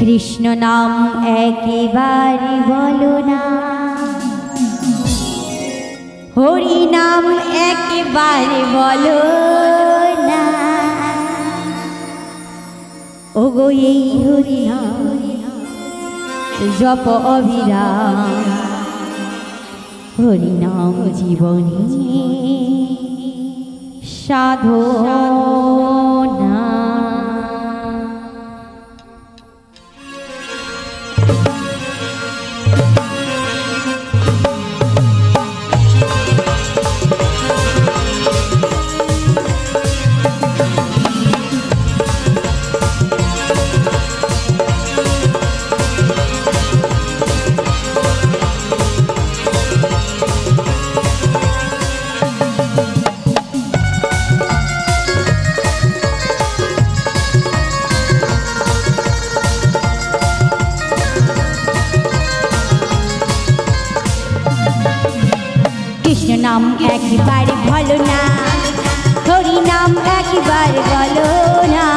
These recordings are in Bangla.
কৃষ্ণ নাম একেবারে বলো না, হরি নাম একেবারে বলো না। ওগো এই হরি নাম জপ অবিরাম, হরি নাম জীবনে সাধনা। কৃষ্ণ নাম একবারে বলো না, হরি নাম একবারে বলো না।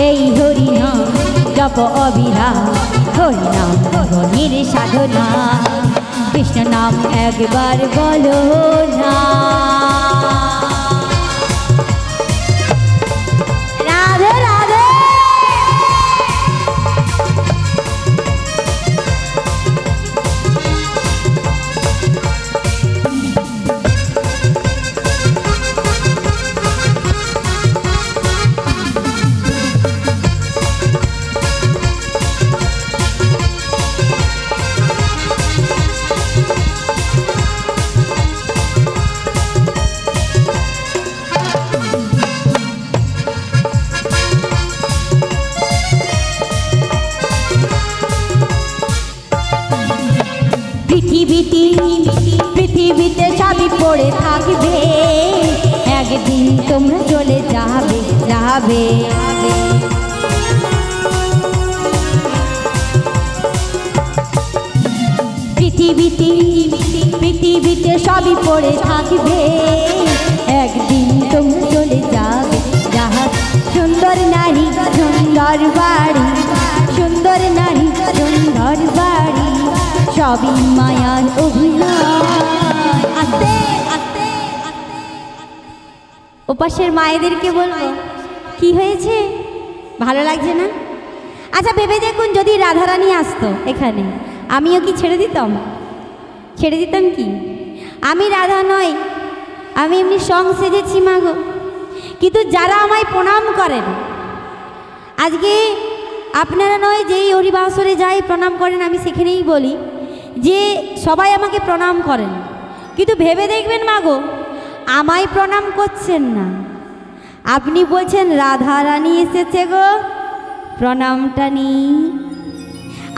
এই হরি নাম জপ অবিরাম, হরি নাম জীবনের সাধনা। কৃষ্ণ নাম একবার বলো না। রাধে রাধে। পৃথিবীতে সবই পড়ে থাকবে, একদিন তোমরা চলে যাবে যাবে। পৃথিবীতে সবই পড়ে থাকবে, একদিন তোমরা চলে যাবে যাবে। সুন্দর নারী সুন্দর বাড়ি, সুন্দর নারী সুন্দর বাড়ি, সবই মায়ার অভিনয়। আস্তে আস্তে ওপাশের মায়েদেরকে বলবো, কি হয়েছে, ভালো লাগছে না? আচ্ছা ভেবে দেখুন, যদি রাধারানী আসতো এখানে, আমিও কি ছেড়ে দিতাম? ছেড়ে দিতাম কি? আমি রাধা নই, আমি এমনি সং সেজেছি মাগো। কিন্তু যারা আমায় প্রণাম করেন, আজকে আপনারা নয় যেই হরিবাসরে যাই প্রণাম করেন, আমি সেখানেই বলি যে সবাই আমাকে প্রণাম করেন, কিন্তু ভেবে দেখবেন মাগো, আমায় প্রণাম করছেন না। আপনি বলছেন রাধা রানী এসেছে গো, প্রণামটা নেই।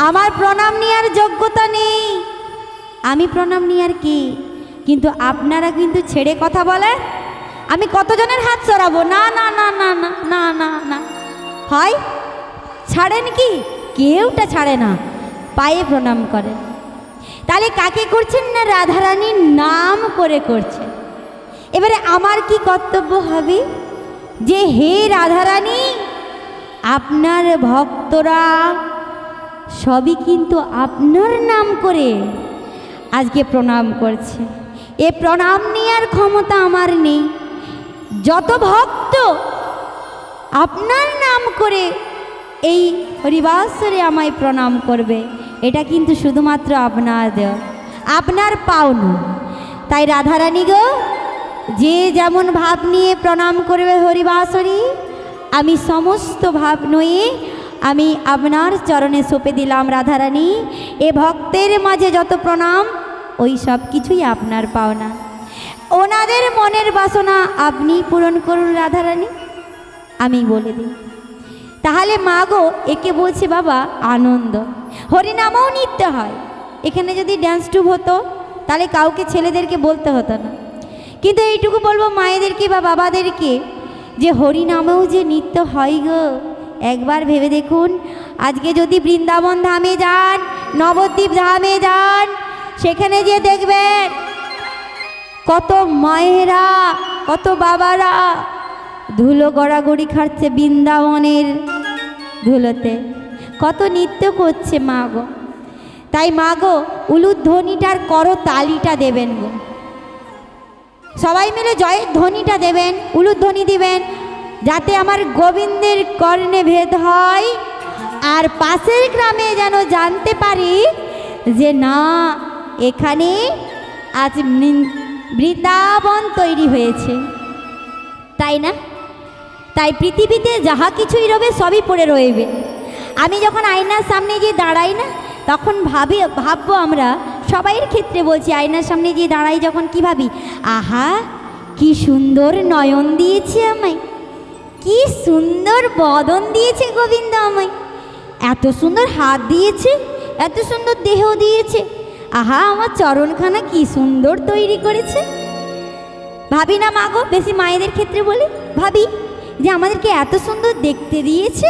আমার প্রণাম নেওয়ার যোগ্যতা নেই, আমি প্রণাম নেওয়ার কি? কিন্তু আপনারা কিন্তু ছেড়ে কথা বলেন। আমি কতজনের হাত সরাবো? না না না না না না না না, হয় ছাড়েন কি? কেউটা ছাড়ে না, পায়ে প্রণাম করেন। তাহলে কাকে করছেন না? রাধারানীর নাম করে করছেন। এবারে আমার কি কর্তব্য হবে? যে হে রাধারানী, আপনার ভক্তরা সবই কিন্তু আপনার নাম করে আজকে প্রণাম করছে। এ প্রণাম নেওয়ার ক্ষমতা আমার নেই। যত ভক্ত আপনার নাম করে এই হরিবাসরে আমায় প্রণাম করবে, এটা কিন্তু শুধুমাত্র আপনার দেওয়া, আপনার পাওনা। তাই রাধারানী গো, যে যেমন ভাব নিয়ে প্রণাম করবে হরিবাসরে, আমি সমস্ত ভাব নয়ে আমি আপনার চরণে সঁপে দিলাম রাধারানী। এ ভক্তের মাঝে যত প্রণাম, ওই সব কিছুই আপনার পাওনা। ওনাদের মনের বাসনা আপনি পূরণ করুন রাধারানী, আমি বলে দিই। তাহলে মা গো, একে বলছে বাবা আনন্দ। হরিনামও নৃত্য হয়। এখানে যদি ড্যান্স টুব হতো, তাহলে কাউকে ছেলেদেরকে বলতে হতো না। কিন্তু এইটুকু বলবো মায়েদেরকে বা বাবাদেরকে, যে হরিনামেও যে নৃত্য হয় গো, একবার ভেবে দেখুন। আজকে যদি বৃন্দাবন ধামে যান, নবদ্বীপ ধামে যান, সেখানে যে দেখবেন কত মায়েরা, কত বাবারা ধুলো গড়াগড়ি খাচ্ছে বৃন্দাবনের ধুলোতে, কত নৃত্য করছে মা গো। তাই মা গো উলুধ্বনিটার করতালিটা দেবেন গো, সবাই মিলে জয়ের ধ্বনিটা দেবেন, উলুধ্বনি দিবেন, যাতে আমার গোবিন্দের কর্ণে ভেদ হয় আর পাশের গ্রামে যেন জানতে পারি যে না এখানে আজ বৃন্দাবন তৈরি হয়েছে, তাই না? তাই পৃথিবীতে যাহা কিছুই রবে সবই পড়ে রইবে। আমি যখন আয়নার সামনে গিয়ে দাঁড়াই না, তখন ভাববো আমরা সবাইয়ের ক্ষেত্রে বলছি, আয়নার সামনে গিয়ে দাঁড়াই যখন কি ভাবি, আহা কি সুন্দর নয়ন দিয়েছে আমায়, কি সুন্দর বদন দিয়েছে গোবিন্দ আমায়, এত সুন্দর হাত দিয়েছে, এত সুন্দর দেহ দিয়েছে, আহা আমার চরণখানা কি সুন্দর তৈরি করেছে। ভাবি না মা গো? বেশি মায়েদের ক্ষেত্রে বলি, ভাবি যে আমাদেরকে এত সুন্দর দেখতে দিয়েছে।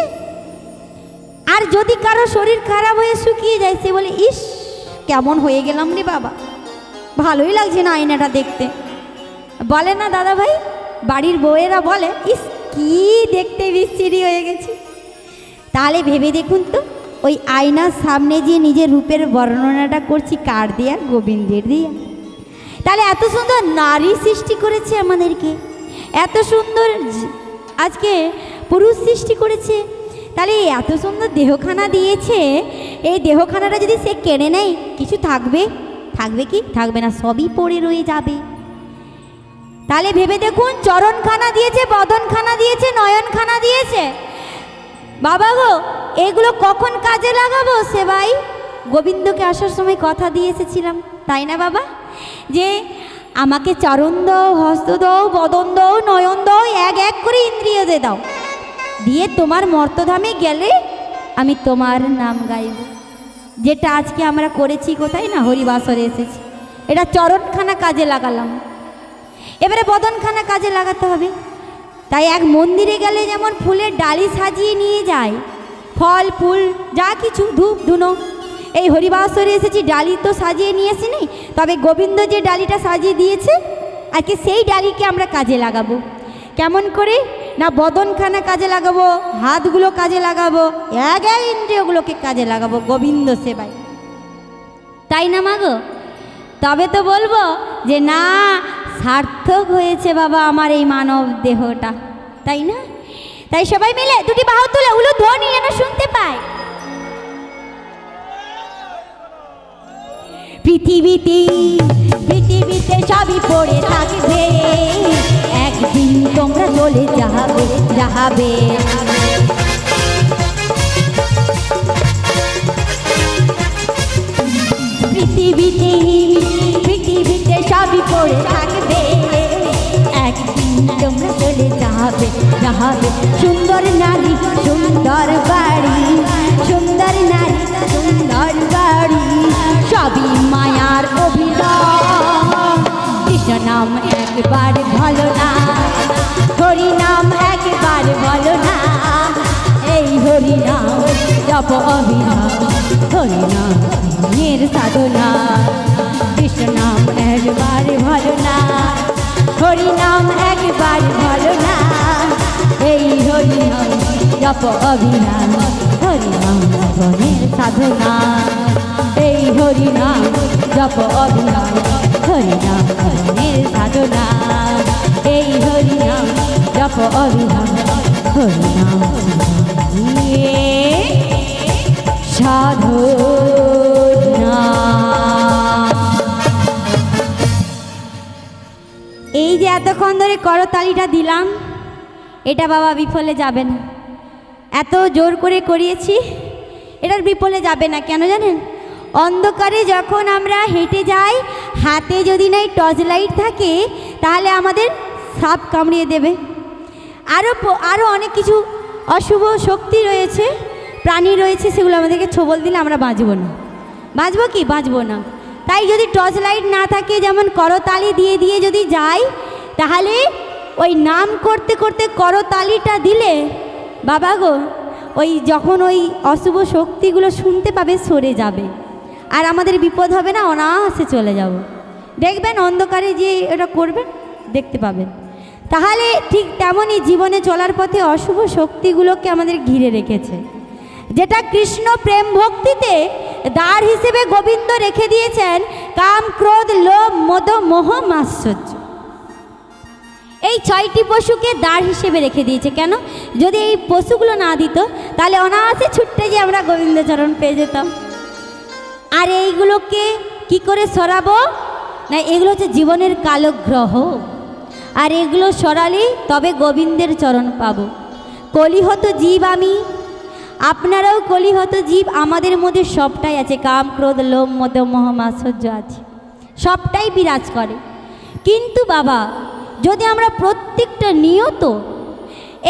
আর যদি কারো শরীর খারাপ হয়ে শুকিয়ে যায়, সে বলে ইস কেমন হয়ে গেলাম রে বাবা, ভালোই লাগছে না আয়নাটা দেখতে, বলে না দাদা ভাই? বাড়ির বউয়েরা বলে ইস কি দেখতে বিশ্রী হয়ে গেছে। তাহলে ভেবে দেখুন তো, ওই আয়নার সামনে যে নিজের রূপের বর্ণনাটা করছি কার দিয়া? গোবিন্দের দিয়া। তাহলে এত সুন্দর নারী সৃষ্টি করেছে আমাদেরকে, এত সুন্দর আজকে পুরুষ সৃষ্টি করেছে, তাহলে এত সুন্দর দেহখানা দিয়েছে, এই দেহখানাটা যদি সে কেড়ে নেয় কিছু থাকবে? থাকবে কি? থাকবে না, সবই পড়ে রয়ে যাবে। তাহলে ভেবে দেখুন, চরণখানা দিয়েছে, বদনখানা দিয়েছে, নয়নখানা দিয়েছে, বাবা গো এগুলো কখন কাজে লাগাবো? সে ভাই গোবিন্দকে আসার সময় কথা দিয়ে এসেছিলাম, তাই না বাবা? যে আমাকে চরণ দাও, হস্ত দাও, বদন দাও, নয়ন দাও, এক এক করে ইন্দ্রিয় দাও, দিয়ে তোমার মর্তধামে গেলে আমি তোমার নাম গাইব। যেটা আজকে আমরা করেছি কোথায় না, হরিবাসরে এসেছি, এটা চরণখানা কাজে লাগালাম, এবারে বদনখানা কাজে লাগাতে হবে। তাই এক মন্দিরে গেলে যেমন ফুলের ডালি সাজিয়ে নিয়ে যায়, ফল ফুল যা কিছু ধূপ ধুনো, এই হরিবাসরে এসেছি ডালি তো সাজিয়ে নিয়ে আসিনি, তবে গোবিন্দ যে ডালিটা সাজিয়ে দিয়েছে আজকে সেই ডালিকে আমরা কাজে লাগাবো। কেমন করে না, বদনখানা কাজে লাগাবো, হাতগুলো কাজে লাগাবো, এক এক ইন্দ্রিয়গুলোকে কাজে লাগাবো গোবিন্দ সেবায়, তাই না মা গো? তবে তো বলবো যে না সার্থক হয়েছে বাবা আমার এই মানব দেহটা, তাই না? তাই সবাই মিলে দুটি বাহু তুলে উলুধ্বনি যেন শুনতে পায়। পৃথিবীতে সবই পড়ে থাকবে, একদিন তোমরা চলে যাবে। পৃথিবীতে সবই পড়ে থাকবে, একদিন তোমরা চলে যাবে। সুন্দর নারী সুন্দর বাড়ি, সুন্দর নারী সুন্দর বাড়ি, সবই মায়ার অভিনয়। কৃষ্ণ নাম একবার ভালো না, হরি নাম একবার ভালো না, এই হরি নাম জপ অভিনয়, হরি নাম এর সাধনা। কৃষ্ণ নাম একবার ভালো না, হরি নাম একবার ভালো না, এই হরি নাম জপ অভিনয়, হরি নাম জীবনের সাধনা। এই হরি নাম জপ অভিনয়, হরি নাম জীবনের সাধনা। এই হরি নাম জপ অভিনয়, হরি নাম সাধনা। এই যে এতক্ষণ ধরে করতালিটা দিলাম, এটা বাবা বিফলে যাবে না, এত জোর করে করিয়েছি, এটার বিফলে যাবে না। কেন জানেন? অন্ধকারে যখন আমরা হেঁটে যাই, হাতে যদি নাই টর্চ লাইট থাকে তাহলে আমাদের সাপ কামড়িয়ে দেবে, আরও অনেক কিছু অশুভ শক্তি রয়েছে, প্রাণী রয়েছে, সেগুলো আমাদেরকে ছোবল দিলে আমরা বাঁচবো না। বাঁচবো কি? বাঁচবো না। তাই যদি টর্চ লাইট না থাকে, যেমন করতালি দিয়ে দিয়ে যদি যাই, তাহলে ওই নাম করতে করতে করতালিটা দিলে বাবা গো, ওই যখন ওই অশুভ শক্তিগুলো শুনতে পাবে সরে যাবে, আর আমাদের বিপদ হবে না, অনায়াসে চলে যাব। দেখবেন অন্ধকারে যে এটা করবেন দেখতে পাবেন। তাহলে ঠিক তেমনই জীবনে চলার পথে অশুভ শক্তিগুলোকে আমাদের ঘিরে রেখেছে। যেটা কৃষ্ণ প্রেম ভক্তিতে দ্বার হিসেবে গোবিন্দ রেখে দিয়েছেন কাম, ক্রোধ, লোভ, মদ, মোহ, মাৎসর্য। এই 6টি পশুকে দ্বার হিসেবে রেখে দিয়েছে। কেন? যদি এই পশুগুলো না দিত তাহলে অনায়াসে ছুটতে গিয়ে আমরা গোবিন্দচরণ পেয়ে যেতাম। আর এইগুলোকে কি করে সরাবো? না, এগুলো হচ্ছে জীবনের কালগ্রহ, আর এগুলো সরালে তবে গোবিন্দের চরণ পাবো। কলিহত জীব আমি, আপনারাও কলিহত জীব। আমাদের মধ্যে সবটাই আছে, কাম, ক্রোধ, লোভ, মদ, মোহ, মাৎসর্য আছে, সবটাই বিরাজ করে। কিন্তু বাবা, যদি আমরা প্রত্যেকটা নিয়ত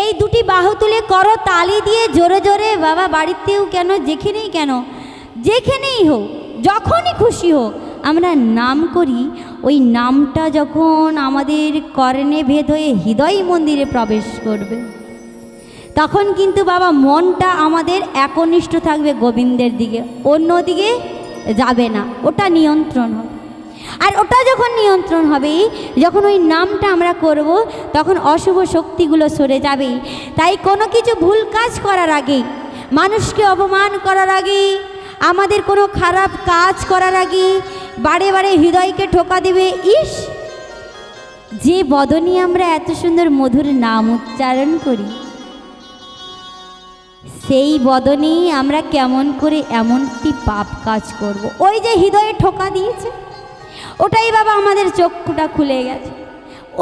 এই দুটি বাহু তুলে করো তালি দিয়ে জোরে জোরে, বাবা বাড়িতেও কেন, যেখানেই হোক, যখনই খুশি হোক আমরা নাম করি, ওই নামটা যখন আমাদের কর্ণে ভেদ হয়ে হৃদয় মন্দিরে প্রবেশ করবে, তখন কিন্তু বাবা মনটা আমাদের একনিষ্ঠ থাকবে গোবিন্দের দিকে, অন্যদিকে যাবে না, ওটা নিয়ন্ত্রণ হবে। আর ওটা যখন নিয়ন্ত্রণ হবে, যখন ওই নামটা আমরা করব, তখন অশুভ শক্তিগুলো সরে যাবে। তাই কোনো কিছু ভুল কাজ করার আগে, মানুষকে অপমান করার আগে, আমাদের কোনো খারাপ কাজ করার আগে বারে বারে হৃদয়কে ঠোকা দেবে, ইস যে বদনে আমরা এত সুন্দর মধুর নাম উচ্চারণ করি, সেই বদনেই আমরা কেমন করে এমনটি পাপ কাজ করব। ওই যে হৃদয়ে ঠোকা দিয়েছে, ওটাই বাবা আমাদের চক্ষুটা খুলে গেছে।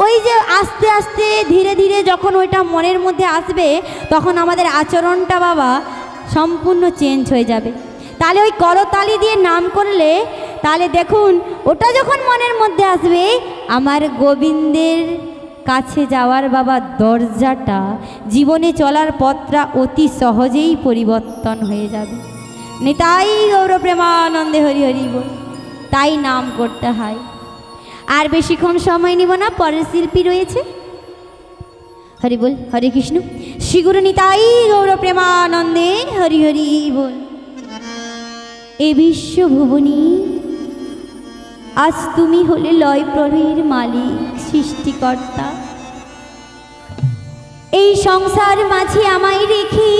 ওই যে আস্তে আস্তে ধীরে ধীরে যখন ওইটা মনের মধ্যে আসবে, তখন আমাদের আচরণটা বাবা সম্পূর্ণ চেঞ্জ হয়ে যাবে। তাহলে ওই করতালি দিয়ে নাম করলে, তাহলে দেখুন ওটা যখন মনের মধ্যে আসবে, আমার গোবিন্দের কাছে যাওয়ার বাবা দরজাটা, জীবনে চলার পথটা অতি সহজেই পরিবর্তন হয়ে যাবে। নিতাই গৌর প্রেমানন্দে হরি হরি বল। তাই নাম করতে হয়। আর বেশিক্ষণ সময় নিব না, পরের শিল্পী রয়েছে। হরি বল, হরে কৃষ্ণ। শ্রী গুরু নিতাই গৌর প্রেমানন্দে হরি হরি বল। এ বিশ্বভুবনী আজ তুমি হলে লয় প্রলয়ের মালিক, সৃষ্টিকর্তা। এই সংসার মাঝে আমায় রেখে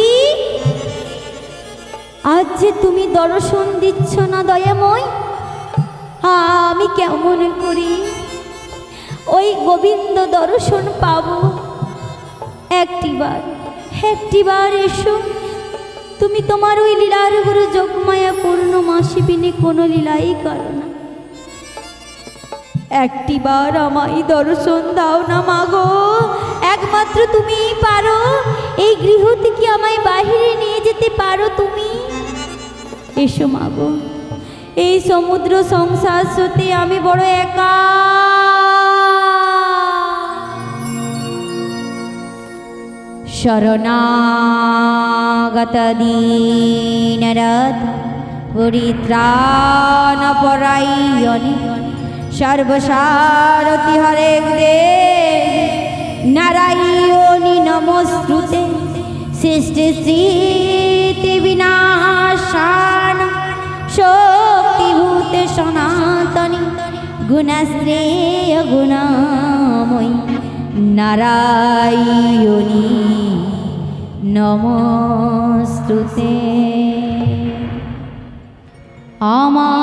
আজ যে তুমি দর্শন দিচ্ছ না দয়াময়, আমি কেমন করি ওই গোবিন্দ দর্শন পাবো? একটিবার এসো তুমি, তোমার ওই লীলার গুরু যোগমায়া পূর্ণমাসী বিনে কোনো লীলাই করো না। একটিবার আমায় দর্শন দাও না মাগো, একমাত্র তুমিই পারো। এই গৃহ থেকে আমায় বাহিরে নিয়ে যেতে পারো তুমি। এসো মাগো, এই সমুদ্র সংসার স্রোতে আমি বড় একা। শরণাগত দীননাথ পরিত্রাণ পরায়ণে সর্বসারথি হরে গুরে নারায়ণী নমস্তুতে। সৃষ্টি স্থিতি বিনাশান শক্তিভূতে সনাতনী গুণশ্রেয় গুণময়ী নারায়ণী নমস্তুতে। আমার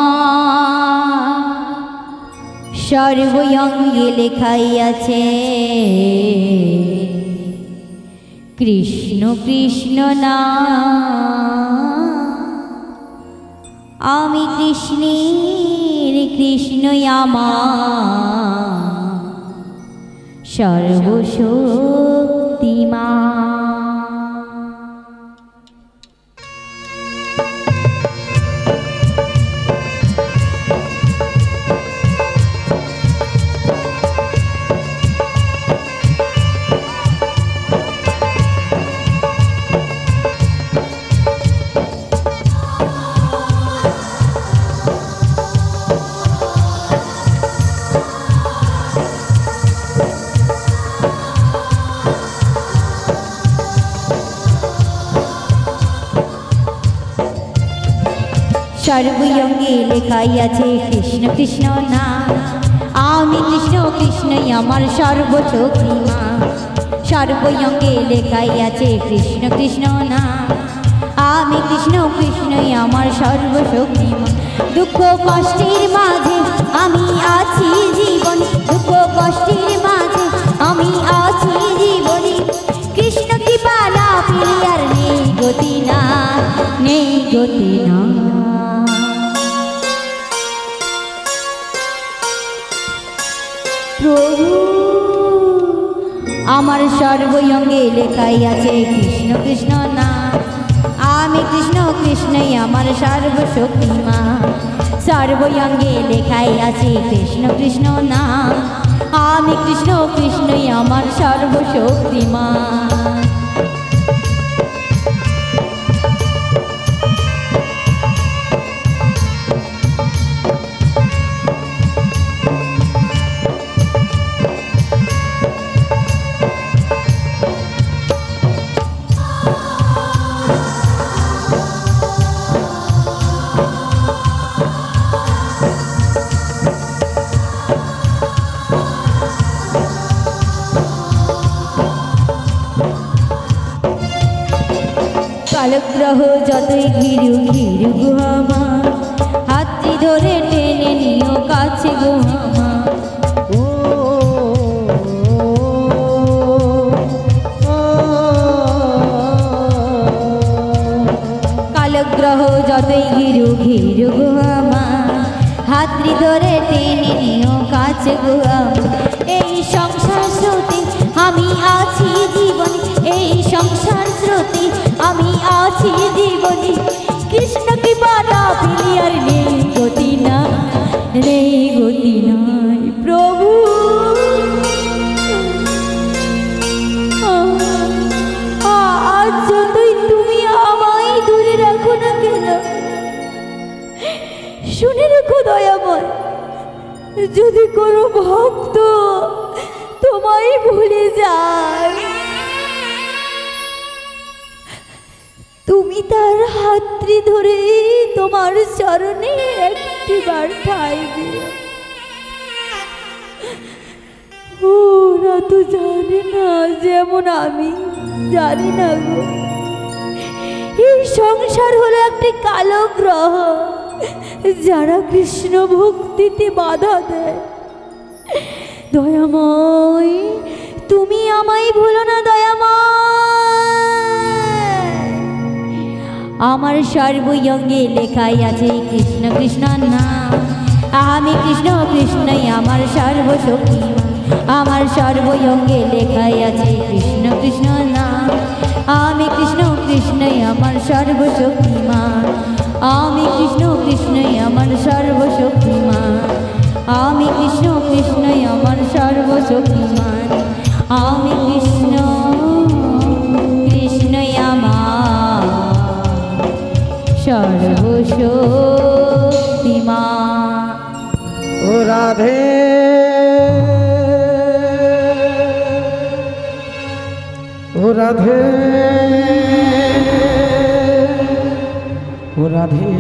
সর্বঙ্গে লেখাই আছে কৃষ্ণ কৃষ্ণ নাম। আমি কৃষ্ণের কৃষ্ণই আমার সর্বশক্তিমান। সর্বঙ্গে লেখাই আছে কৃষ্ণ কৃষ্ণ নাম। আমি কৃষ্ণ কৃষ্ণই আমার সর্বশক্তিমান। সর্বঙ্গে লেখাই আছে কৃষ্ণ কৃষ্ণ নাম। আমি কৃষ্ণ সর্বশক্তিমান। দুঃখ কষ্টের মাঝে আমি আছি জীবনে, দুঃখ কষ্টের মাঝে আমি আছি জীবনে। কৃষ্ণ কৃপা না পেলে আর নেই গতি না, নেই গতি না। প্রভু আমার সর্বঙ্গে লেখাই আছে কৃষ্ণ কৃষ্ণ নাম। আমি কৃষ্ণ কৃষ্ণই আমার সর্বশক্তিমান। সর্বঙ্গে লেখাই আছে কৃষ্ণ কৃষ্ণ নাম। আমি কৃষ্ণ কৃষ্ণই আমার সর্বশক্তিমান। কালগ্রহ যতই ঘিরু ঘিরু আমার, হাতটি ধরে টেনে নিও কাছে গো আমার। কালগ্রহ যতই ঘিরু ঘিরু আমার, হাতটি ধরে টেনে নিও কাছে গো আমার। এই সংসার স্রোতে আমি আছি জীবনে, এই সংসার স্রোতে আমি আছি জীবনে। কৃষ্ণ কৃপা না পেলে আর নেই গতি না, নেই গতি নাই। প্রভু আজ যতই তুমি আমায় দূরে রাখো না কেন, শুনে রেখো দয়াময়, যদি কোনো ভক্ত তোমায় ভুলে যায়, তুমি তার হাতটি ধরে তোমার চরণে একটিবার ঠাঁই দিও। ওরা তো জানে না যেমন আমি জানি না গো, এই সংসার হলো একটি কালো গ্রহ, যারা কৃষ্ণ ভক্তিতে বাধা দেয়। দয়াময় তুমি আমায় ভুলো না দয়াময়। আমার সর্বঙ্গে লেখাই আছে কৃষ্ণ কৃষ্ণ নাম। আমি কৃষ্ণ কৃষ্ণই আমার সর্বশক্তিমান। আমার সর্বঙ্গে লেখাই আছে কৃষ্ণ কৃষ্ণ নাম। আমি কৃষ্ণ কৃষ্ণই আমার সর্বশক্তিমান। আমি কৃষ্ণ কৃষ্ণই আমার সর্বশক্তিমান। আমি কৃষ্ণ কৃষ্ণই আমার সর্বশক্তিমান। আমি কৃষ্ণ কৃষ্ণই আমার সর্বশক্তিমান। ও রাধে ও রাধে ও রাধে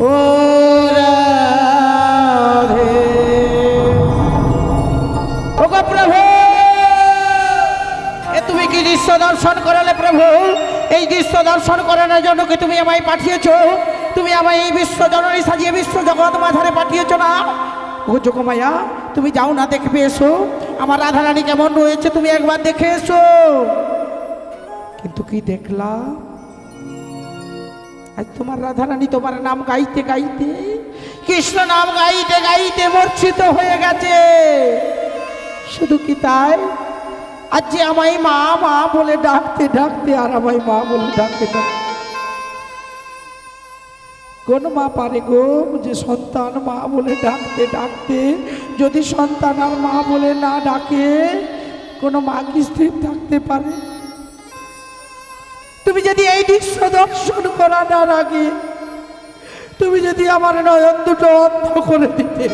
ও রাধে। ও গো প্রভু, এ তুমি কি দৃশ্য দর্শন করালে প্রভু? এই দৃশ্য দর্শন করানোর জন্য কি তুমি আমায় পাঠিয়েছো? তুমি আমায় এই বিশ্ব জননী সাজিয়ে বিশ্ব জগৎ মাঝারে পাঠিয়েছো না? ও যোগমায়া, তুমি যাও না, দেখবে এসো আমার রাধারানী কেমন রয়েছে, তুমি একবার দেখে এসো। কিন্তু কি দেখলা? আজ তোমার রাধারানী তোমার নাম গাইতে গাইতে, কৃষ্ণ নাম গাইতে গাইতে মূর্ছিত হয়ে গেছে। শুধু কি তাই, আজ যে আমায় মা মা বলে ডাকতে ডাকতে, আর আমায় মা বলে ডাকতে ডাকতে, কোন মা পারে গো যে সন্তান মা বলে ডাকতে ডাকতে যদি সন্তান আর মা বলে না ডাকে, কোনো মা কি স্থির থাকতে পারে? তুমি যদি এই দৃশ্য দর্শন করার আগে তুমি যদি আমার নয়ন দুটো অন্ধ করে দিতে,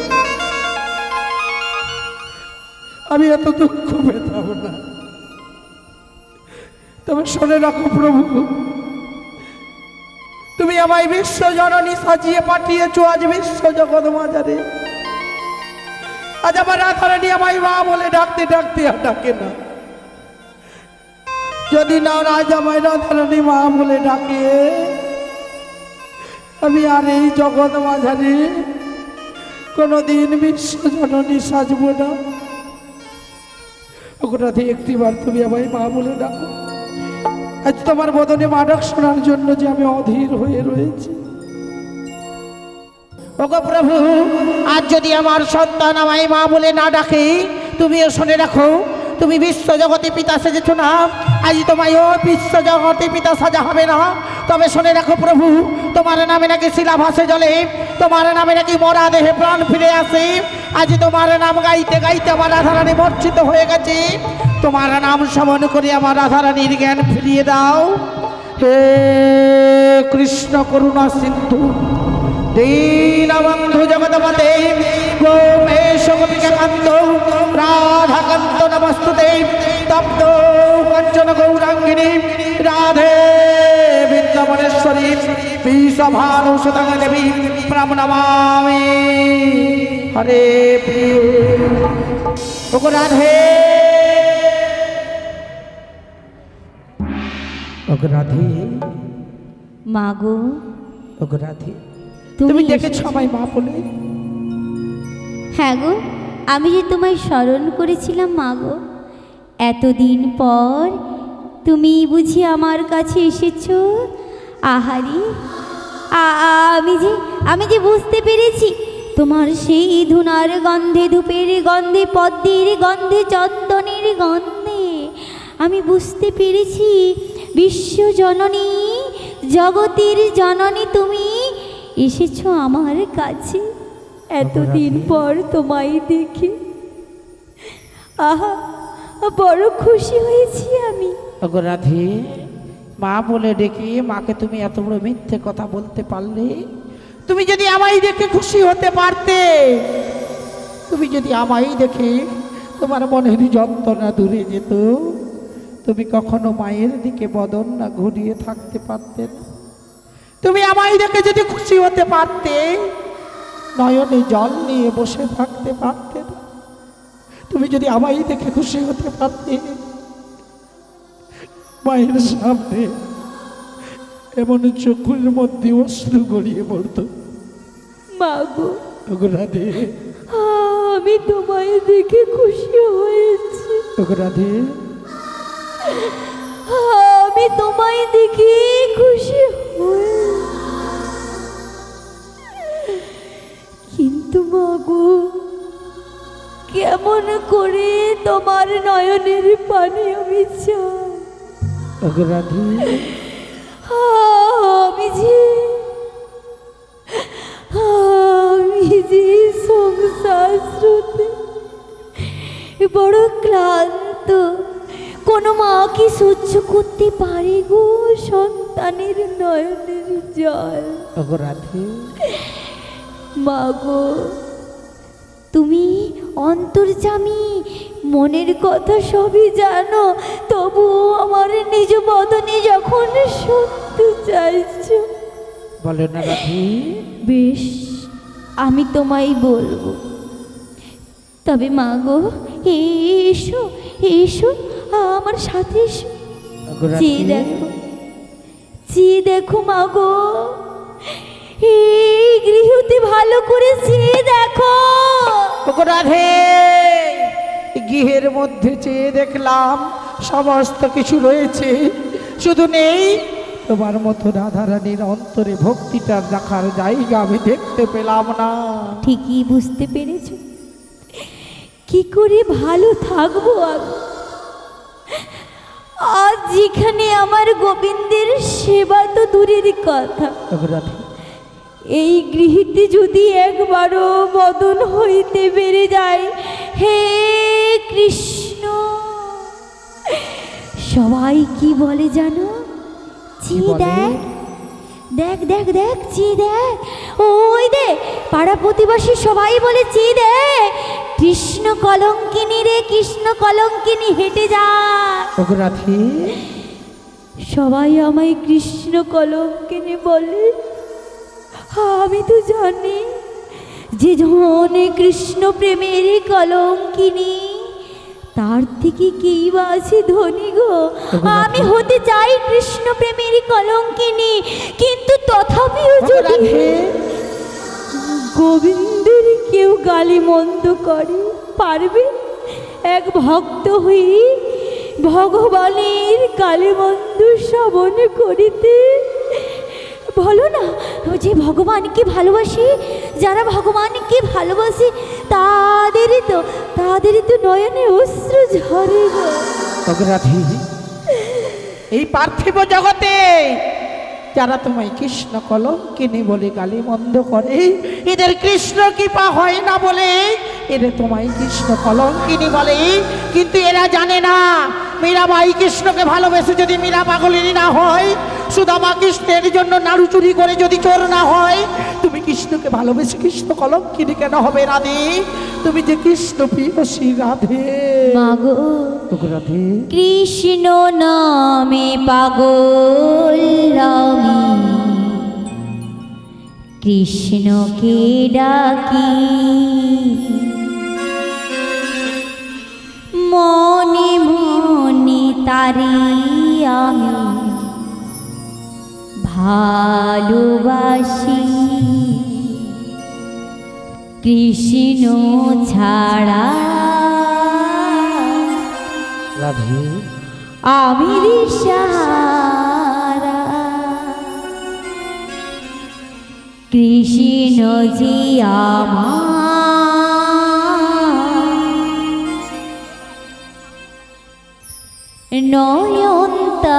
আমি এত দুঃখ পেতাম না। তবে শুনে রাখো প্রভু, তুমি আমায় বিশ্ব জননী সাজিয়ে পাঠিয়েছো আজ বিশ্ব জগৎ মাঝারে। আজ আমার রাধারানী আমায় মা বলে ডাকতে ডাকতে আর ডাকে না। যদি না আজ আমায় রাধারানী মা বলে ডাকে, আমি আর এই জগৎ মাঝারে কোনোদিন বিশ্বজননী সাজব না। ওগুলাতে একটিবার তুমি আমায় মা বলে ডাকো। আজ তোমার বদনে মা ডাক শোনার জন্য যে আমি অধীর হয়ে রয়েছি। ওগো প্রভু, আজ যদি আমার সন্তান আমায় মা বলে না ডাকে, তুমিও শুনে রাখো, তুমি বিশ্বজগতে পিতা সেজেছ না, আজ তোমায়ও বিশ্বজগতে পিতা সাজা হবে না। তবে শুনে রাখো প্রভু, তোমার নামে নাকি শিলা ভাসে জলে, তোমার নামে নাকি মরা দেহে প্রাণ ফিরে আসে। আজ তোমার নাম গাইতে গাইতে আমার রাধারানী মূর্ছিত হয়ে গেছে। তোমার নাম স্মরণ করে আমার রাধারানীর জ্ঞান ফিরিয়ে দাও। হে কৃষ্ণ করুণা সিন্ধু দীনবন্ধু জগৎপতে গোপেশ গোপিকাকান্ত রাধাকান্ত নমস্তুতে। তপ্ত কাঞ্চন গৌরাঙ্গিনী রাধে বৃন্দাবনেশ্বরী বিশ্বভানু সুতং দেবী প্রণাম নমামি। হরে প্রিয় ওগো রাধে, ওগো রাধে, মাগো ওগো রাধে, তুমি দেখেছ আমায় মা বলে? হ্যাঁ গো, আমি যে তোমায় স্মরণ করেছিলাম মাগো। এতদিন পর তুমি বুঝি আমার কাছে এসেছো? আহারি, আমি যে বুঝতে পেরেছি তোমার সেই ধুনার গন্ধে, ধূপের গন্ধে, পদ্মের গন্ধে, চন্দনের গন্ধে আমি বুঝতে পেরেছি বিশ্বজননী, জগতের জননী তুমি এসেছো আমার কাছে। এতদিন পর তোমায় দেখে আহা, বড় খুশি হয়েছি আমি। ওগো রাধে, মা বলে ডেকে মাকে তুমি এত বড় মিথ্যে কথা বলতে পারলে? তুমি যদি আমায় দেখে খুশি হতে পারতে, তুমি যদি আমায় দেখে তোমার মনের যন্ত্রণা দূরে যেত, তুমি কখনো মায়ের দিকে বদন না ঘুরিয়ে থাকতে পারতে না। তুমি আমায় দেখে যদি খুশি হতে পারতে, নয়নে জল নিয়ে বসে থাকতে পারতে না। তুমি যদি আমায় দেখে খুশি হতে পারতে, মায়ের সামনে এমন চোখের মধ্যে অশ্রু গড়িয়ে পড়তো। মাগো, ওগো রাধে, আমি তোমায় দেখে খুশি হয়েছি। ওগো রাধে, আমি তোমায় দেখে খুশি হয়েছি। কিন্তু মাগো, কেমন করে তোমার নয়নের পানি আমি চাই। ওগো রাধে, আমি যে সংসার স্রোতে বড় ক্লান্ত। কোনো মা কি সহ্য করতে পারে গো সন্তানের নয়নের জল? ওগো রাধে, মাগো, তুমি অন্তর্যামী, মনের কথা সবই জানো, তবু আমার নিজ বদনে যখন শুনতে চাইছো। বলো না রাধে। বেশ, আমি তোমায় বলবো। তবে মাগো, এসো এসো, আমার সাথে এসো। চেয়ে দেখো, চেয়ে দেখো মাগো, এই গৃহতে ভালো করে চেয়ে দেখো। ওগো রাধে, গৃহের মধ্যে চেয়ে দেখলাম সমস্ত কিছু রয়েছে, শুধু নেই তোমার মতো রাধারানীর অন্তরে ভক্তিটা রাখার জায়গা আমি দেখতে পেলাম না। ঠিকই বুঝতে পেরেছ। কি করে ভালো থাকবো আমি? আজ যেখানে আমার গোবিন্দের সেবা তো দূরের কথা, এই গৃহীতে যদি একবারও বদন হইতে বেড়ে যায়, হে কৃষ্ণ, সবাই কি বলে জানো? চেয়ে দেখ, দেখ দেখ দেখ, চেয়ে দেখ, ওই দে পাড়া প্রতিবাসী সবাই বলে চেয়ে দেখ, কৃষ্ণ কলঙ্কিনী রে, কৃষ্ণ কলঙ্কিনী হেঁটে যায়। সবাই আমায় কৃষ্ণ কলঙ্কিনী বলে। আমি তো জানি যে ধনে কৃষ্ণ প্রেমের কলঙ্কিনী, তার থেকে কেই বা আছে ধনী গো। আমি হতে চাই কৃষ্ণ প্রেমের কলঙ্কিনী, কিন্তু তথাপিও ওগো যদি রাধে, গোবিন্দের কেউ গালি মন্দ করে, পারবে এক ভক্ত হয়ে ভগবানের গালি মন্দ শ্রবণ করিতে? বলো না, যে ভগবানকে ভালোবাসে, যারা ভগবানকে ভালোবাসে তাদেরই তো নয়নে অশ্রু ঝরে গো। ওগো রাধে, এই পার্থিব জগতে যারা তোমায় কৃষ্ণ কলঙ্কিনী বলে গালি মন্দ করে, এদের কৃষ্ণ কৃপা হয় না বলে এদের তোমায় কৃষ্ণ কলঙ্কিনী বলে। কিন্তু এরা জানে না মীরাবাই কৃষ্ণকে ভালোবেসে যদি মীরা পাগলিনী না হয়, সুদামা কৃষ্ণের জন্য নাড়ু চুরি করে যদি চোর না হয়, তুমি কৃষ্ণকে ভালোবেসে কৃষ্ণ কলঙ্কিনী কেন হবে রাধে? তুমি যে কৃষ্ণ প্রিয়সী রাধে। মাগো ওগো রাধে, কৃষ্ণ নামে পাগল আমি, কৃষ্ণকে ডাকি মনে মনে তারি আমি ভালোবাসি। কৃষ্ণ ছাড়া রাধে, আমি দিশাহারা। কৃষ্ণ জি আমার নয়নতারা।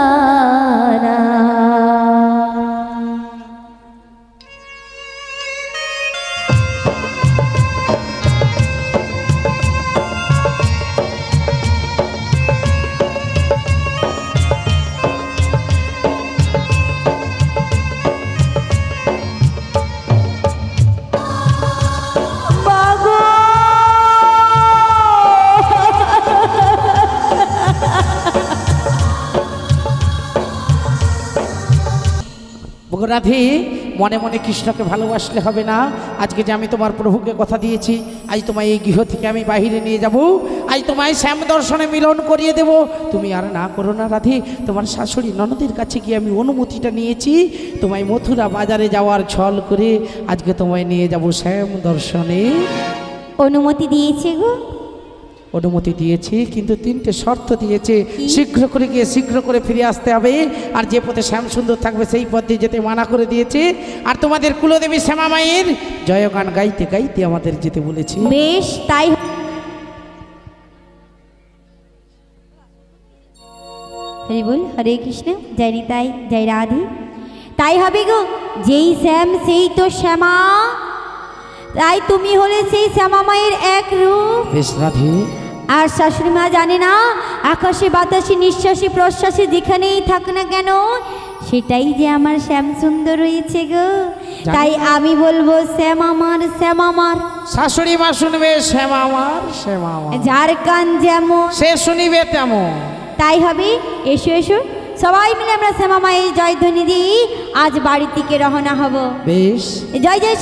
রাধে, মনে মনে কৃষ্ণকে ভালোবাসলে হবে না। আজকে যে আমি তোমার প্রভুকে কথা দিয়েছি, আজ তোমায় এই গৃহ থেকে আমি বাহিরে নিয়ে যাব, আজ তোমায় শ্যাম দর্শনে মিলন করিয়ে দেব। তুমি আর না করো না রাধে। তোমার শাশুড়ি ননদের কাছে গিয়ে আমি অনুমতিটা নিয়েছি, তোমায় মথুরা বাজারে যাওয়ার ছল করে আজকে তোমায় নিয়ে যাব শ্যাম দর্শনে। অনুমতি দিয়েছে গো? অনুমতি দিয়েছি, কিন্তু 3টে শর্ত দিয়েছে। শীঘ্র করে গিয়ে শীঘ্র করে ফিরে আসতে হবে, আর যে পথে শ্যাম সুন্দর থাকবে সেই পথ দিয়ে যেতে মানা করে দিয়েছে। আর তোমাদের কুলদেবী শ্যামা মায়ের জয়গান গাইতে গাইতে আমাদের যেতে বলেছে। বেশ, তাই হরি বল, হরে কৃষ্ণ, জয় নিতাই, জয় রাধে। তাই হবে গো, যেই শ্যাম সেই তো শ্যামা, তাই তুমি হলে সেই শ্যামা মায়ের এক রূপ। বেশ রাধে। আর শাশুড়ি মা জানে না, আকাশে বাতাসে নিঃশ্বাসে প্রশ্বাসে যেখানেই থাক না কেন, সেটাই যে আমার শ্যাম সুন্দর রয়েছে গো। তাই আমি বলবো শ্যাম আমার, শ্যাম আমার। শাশুড়ি মা শুনবে শ্যাম আমার, শ্যাম আমার। যার কান যেমন সে শুনিবে তেমন। তাই হবে। এসো এসো, সবাই মিলে আমরা শ্যামা মায়ের জয়ধ্বনি দিই, আজ বাড়ির দিকে রওনা হব। বেশ, জয় জয়।